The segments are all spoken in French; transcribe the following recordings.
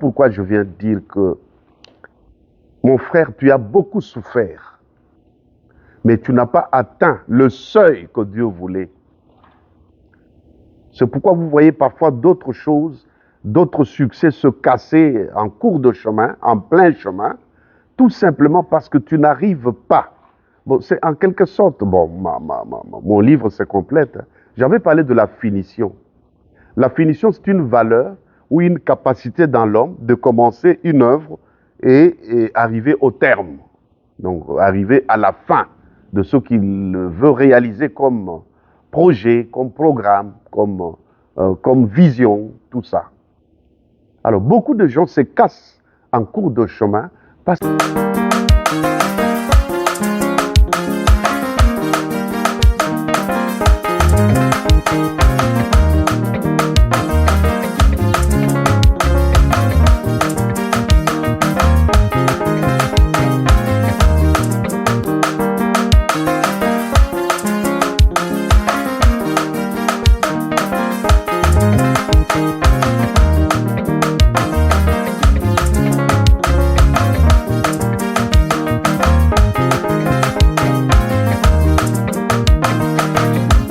pourquoi je viens de dire que, mon frère, tu as beaucoup souffert, mais tu n'as pas atteint le seuil que Dieu voulait. C'est pourquoi vous voyez parfois d'autres choses, d'autres succès se casser en cours de chemin, en plein chemin, tout simplement parce que tu n'arrives pas. Bon, c'est en quelque sorte, bon, mon livre c'est complète. J'avais parlé de la finition. La finition, c'est une valeur ou une capacité dans l'homme de commencer une œuvre et arriver au terme. Donc, arriver à la fin de ce qu'il veut réaliser comme projet, comme programme, comme vision, tout ça. Alors, beaucoup de gens se cassent en cours de chemin parce que...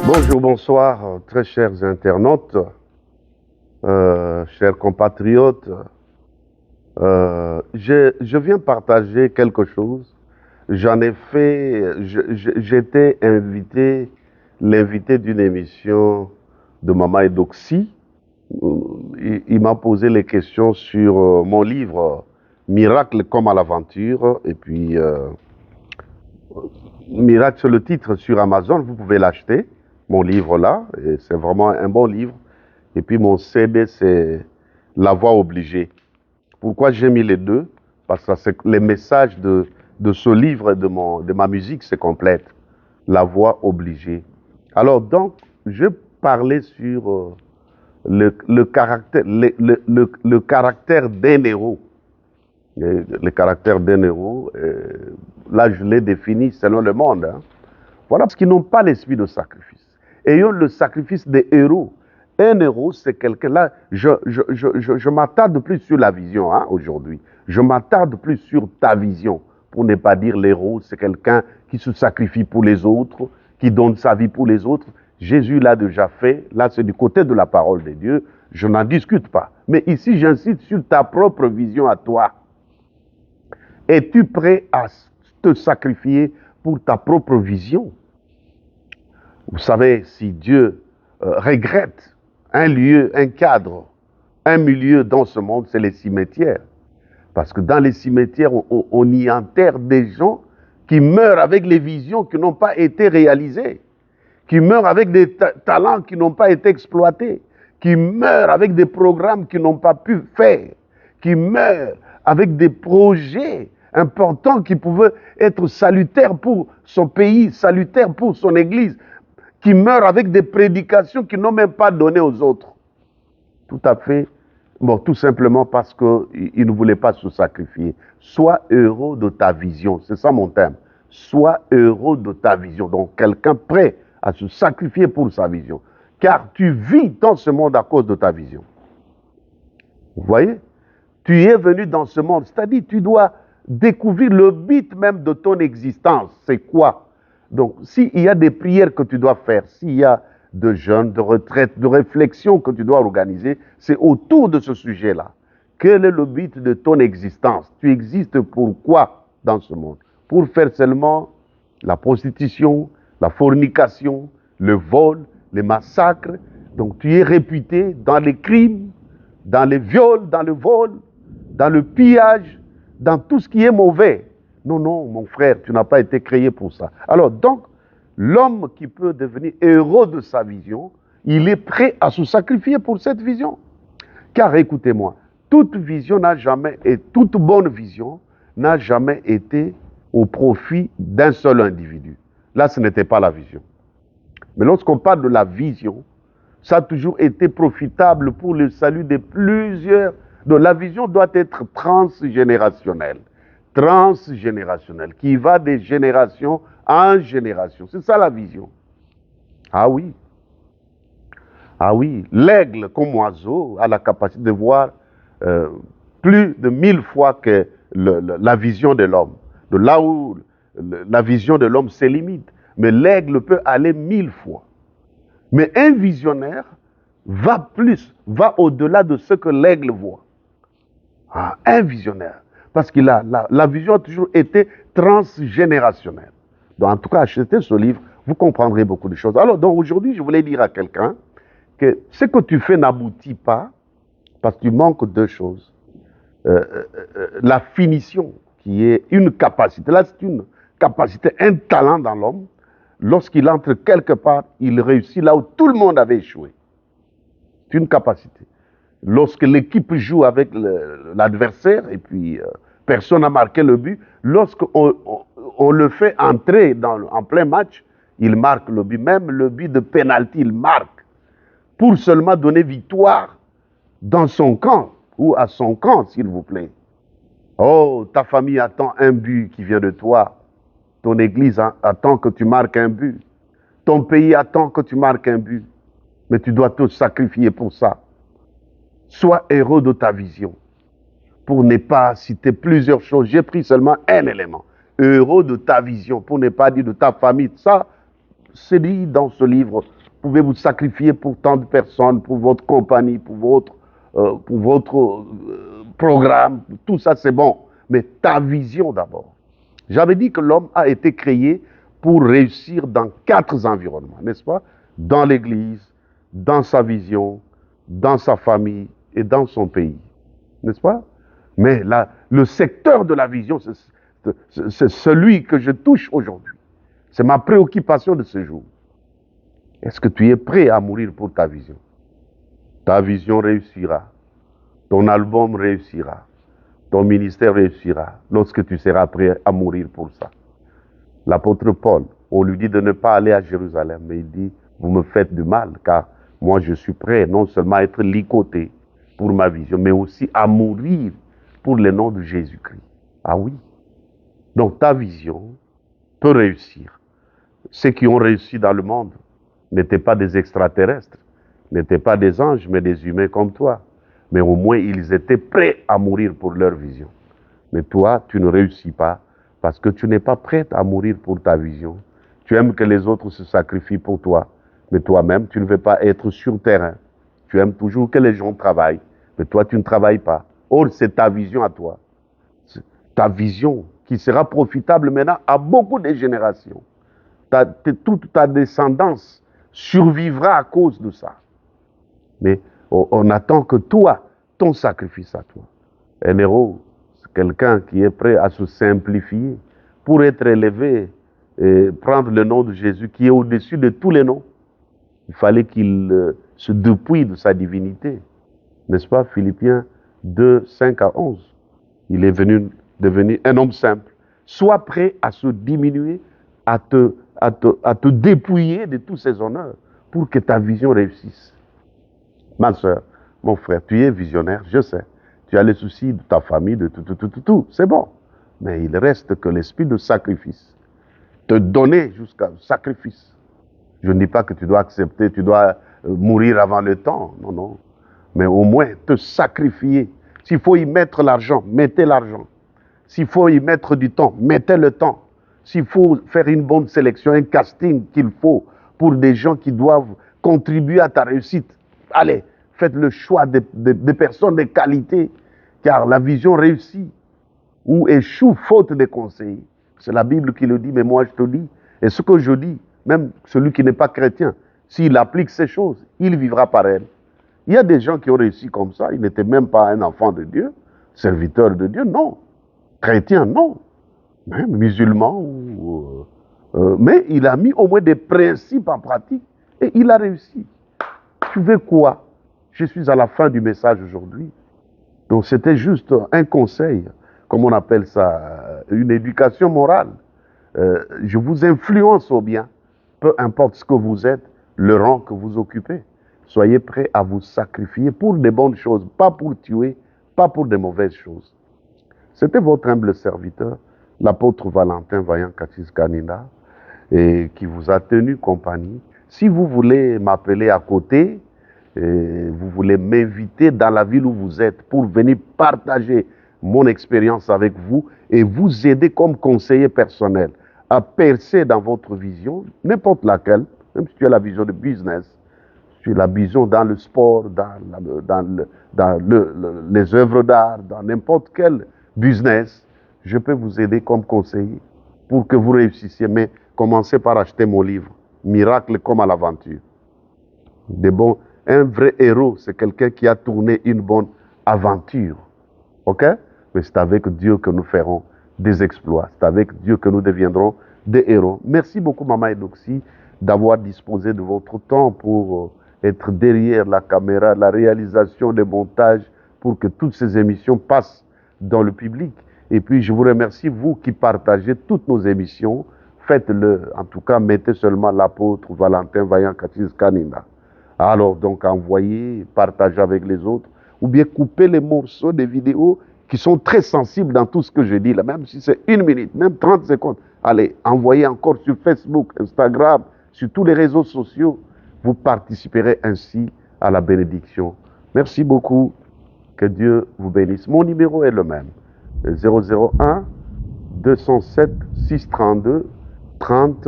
Bonjour, bonsoir, très chers internautes, chers compatriotes. Je viens partager quelque chose. J'en ai fait, j'étais l'invité d'une émission de Mama Edoxy. Il m'a posé les questions sur mon livre Miracle comme à l'aventure. Et puis, Miracle, c'est le titre sur Amazon, vous pouvez l'acheter. Mon livre là, et c'est vraiment un bon livre. Et puis mon CD, c'est La Voix obligée. Pourquoi j'ai mis les deux? Parce que les messages de ce livre et de ma musique, c'est complète. La Voix obligée. Alors donc, je parlais sur le caractère d'un héros. Le caractère d'un héros, là je l'ai défini selon le monde. Hein. Voilà, parce qu'ils n'ont pas l'esprit de sacrifice. Ayons le sacrifice des héros. Un héros, c'est quelqu'un, là, je m'attarde plus sur la vision hein, aujourd'hui. Je m'attarde plus sur ta vision. Pour ne pas dire l'héros, c'est quelqu'un qui se sacrifie pour les autres, qui donne sa vie pour les autres. Jésus l'a déjà fait. Là, c'est du côté de la parole de Dieu. Je n'en discute pas. Mais ici, j'insiste sur ta propre vision à toi. Es-tu prêt à te sacrifier pour ta propre vision? Vous savez, si Dieu regrette un lieu, un cadre, un milieu dans ce monde, c'est les cimetières. Parce que dans les cimetières, on y enterre des gens qui meurent avec les visions qui n'ont pas été réalisées, qui meurent avec des talents qui n'ont pas été exploités, qui meurent avec des programmes qui n'ont pas pu faire, qui meurent avec des projets importants qui pouvaient être salutaires pour son pays, salutaires pour son église, qui meurent avec des prédications qu'ils n'ont même pas données aux autres. Tout à fait. Bon, tout simplement parce qu'ils ne voulaient pas se sacrifier. Sois heureux de ta vision. C'est ça mon thème. Sois heureux de ta vision. Donc, quelqu'un prêt à se sacrifier pour sa vision. Car tu vis dans ce monde à cause de ta vision. Vous voyez? Tu es venu dans ce monde. C'est-à-dire, tu dois découvrir le but même de ton existence. C'est quoi? Donc, s'il y a des prières que tu dois faire, s'il y a de jeûnes, de retraites, de réflexions que tu dois organiser, c'est autour de ce sujet-là. Quel est le but de ton existence? Tu existes pour quoi dans ce monde? Pour faire seulement la prostitution, la fornication, le vol, les massacres. Donc, tu es réputé dans les crimes, dans les viols, dans le vol, dans le pillage, dans tout ce qui est mauvais. Non, non, mon frère, tu n'as pas été créé pour ça. Alors donc, l'homme qui peut devenir héros de sa vision, il est prêt à se sacrifier pour cette vision. Car écoutez-moi, toute vision n'a jamais, et toute bonne vision n'a jamais été au profit d'un seul individu. Là, ce n'était pas la vision. Mais lorsqu'on parle de la vision, ça a toujours été profitable pour le salut de plusieurs. Donc la vision doit être transgénérationnelle. Transgénérationnelle, qui va des générations en génération. C'est ça la vision. Ah oui. Ah oui. L'aigle, comme oiseau, a la capacité de voir plus de 1000 fois que la vision de l'homme. De là où la vision de l'homme se limite. Mais l'aigle peut aller 1000 fois. Mais un visionnaire va va au-delà de ce que l'aigle voit. Ah, un visionnaire. Parce que la vision a toujours été transgénérationnelle. Donc, en tout cas, achetez ce livre, vous comprendrez beaucoup de choses. Alors, donc aujourd'hui, je voulais dire à quelqu'un que ce que tu fais n'aboutit pas parce que tu manques deux choses. La finition, qui est une capacité. Là, c'est une capacité, un talent dans l'homme. Lorsqu'il entre quelque part, il réussit là où tout le monde avait échoué. C'est une capacité. Lorsque l'équipe joue avec l'adversaire et puis personne n'a marqué le but, lorsqu'on le fait entrer en plein match, il marque le but. Même le but de pénalty, il marque pour seulement donner victoire dans son camp ou à son camp, s'il vous plaît. Oh, ta famille attend un but qui vient de toi. Ton église attend que tu marques un but. Ton pays attend que tu marques un but. Mais tu dois te sacrifier pour ça. Sois héros de ta vision. Pour ne pas citer plusieurs choses, j'ai pris seulement un élément. Héros de ta vision, pour ne pas dire de ta famille. Ça, c'est dit dans ce livre. Vous pouvez vous sacrifier pour tant de personnes, pour votre compagnie, pour votre programme. Tout ça, c'est bon. Mais ta vision d'abord. J'avais dit que l'homme a été créé pour réussir dans 4 environnements, n'est-ce pas? Dans l'église, dans sa vision, dans sa famille et dans son pays. N'est-ce pas? Mais là, le secteur de la vision, c'est celui que je touche aujourd'hui. C'est ma préoccupation de ce jour. Est-ce que tu es prêt à mourir pour ta vision? Ta vision réussira. Ton album réussira. Ton ministère réussira lorsque tu seras prêt à mourir pour ça. L'apôtre Paul, on lui dit de ne pas aller à Jérusalem, mais il dit, vous me faites du mal, car moi je suis prêt non seulement à être ligoté pour ma vision, mais aussi à mourir pour le nom de Jésus-Christ. Ah oui. Donc ta vision peut réussir. Ceux qui ont réussi dans le monde n'étaient pas des extraterrestres, n'étaient pas des anges, mais des humains comme toi. Mais au moins, ils étaient prêts à mourir pour leur vision. Mais toi, tu ne réussis pas parce que tu n'es pas prêt à mourir pour ta vision. Tu aimes que les autres se sacrifient pour toi, mais toi-même, tu ne veux pas être sur terrain. Tu aimes toujours que les gens travaillent, mais toi, tu ne travailles pas. Or, c'est ta vision à toi. C'est ta vision qui sera profitable maintenant à beaucoup de générations. Toute ta descendance survivra à cause de ça. Mais on attend que toi, ton sacrifice à toi. Un héros, c'est quelqu'un qui est prêt à se simplifier pour être élevé et prendre le nom de Jésus qui est au-dessus de tous les noms. Il fallait qu'il se dépouille de sa divinité. N'est-ce pas, Philippiens 2, 5 à 11. Il est devenu un homme simple. Sois prêt à se diminuer, à te dépouiller de tous ces honneurs pour que ta vision réussisse. Ma soeur, mon frère, tu es visionnaire, je sais. Tu as les soucis de ta famille, de tout. C'est bon. Mais il reste que l'esprit de sacrifice. Te donner jusqu'à sacrifice. Je ne dis pas que tu dois accepter, tu dois mourir avant le temps. Non, non. Mais au moins te sacrifier. S'il faut y mettre l'argent, mettez l'argent. S'il faut y mettre du temps, mettez le temps. S'il faut faire une bonne sélection, un casting qu'il faut pour des gens qui doivent contribuer à ta réussite, allez, faites le choix des personnes de qualité, car la vision réussit ou échoue faute de conseils. C'est la Bible qui le dit, mais moi je te dis. Et ce que je dis, même celui qui n'est pas chrétien, s'il applique ces choses, il vivra par elles. Il y a des gens qui ont réussi comme ça, ils n'étaient même pas un enfant de Dieu, serviteur de Dieu, non. Chrétien, non. Même musulman, mais il a mis au moins des principes en pratique et il a réussi. Tu veux quoi? Je suis à la fin du message aujourd'hui. Donc c'était juste un conseil, comme on appelle ça, une éducation morale. Je vous influence au bien, peu importe ce que vous êtes, le rang que vous occupez. Soyez prêts à vous sacrifier pour des bonnes choses, pas pour tuer, pas pour des mauvaises choses. C'était votre humble serviteur, l'apôtre Valentin Vaillant Katis Kanina, et qui vous a tenu compagnie. Si vous voulez m'appeler à côté, et vous voulez m'inviter dans la ville où vous êtes pour venir partager mon expérience avec vous et vous aider comme conseiller personnel à percer dans votre vision, n'importe laquelle, même si tu as la vision de business, si tu as la vision dans le sport, les œuvres d'art, dans n'importe quel business, je peux vous aider comme conseiller pour que vous réussissiez. Mais commencez par acheter mon livre, Miracle comme à l'aventure. Un vrai héros, c'est quelqu'un qui a tourné une bonne aventure. OK? Mais c'est avec Dieu que nous ferons des exploits. C'est avec Dieu que nous deviendrons des héros. Merci beaucoup, Maman Eudoxie, d'avoir disposé de votre temps pour être derrière la caméra, la réalisation des montages, pour que toutes ces émissions passent dans le public. Et puis, je vous remercie, vous qui partagez toutes nos émissions. Faites-le. En tout cas, mettez seulement l'apôtre Valentin Vaillant Katis Kanina. Alors, donc, envoyez, partagez avec les autres, ou bien coupez les morceaux des vidéos qui sont très sensibles dans tout ce que je dis, là, même si c'est 1 minute, même 30 secondes. Allez, envoyez encore sur Facebook, Instagram, sur tous les réseaux sociaux. Vous participerez ainsi à la bénédiction. Merci beaucoup. Que Dieu vous bénisse. Mon numéro est le même. 001 207 632 30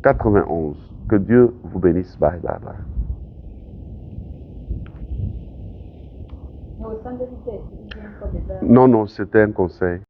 91. Que Dieu vous bénisse. Bye, bye, bye. Non, non, c'était un conseil.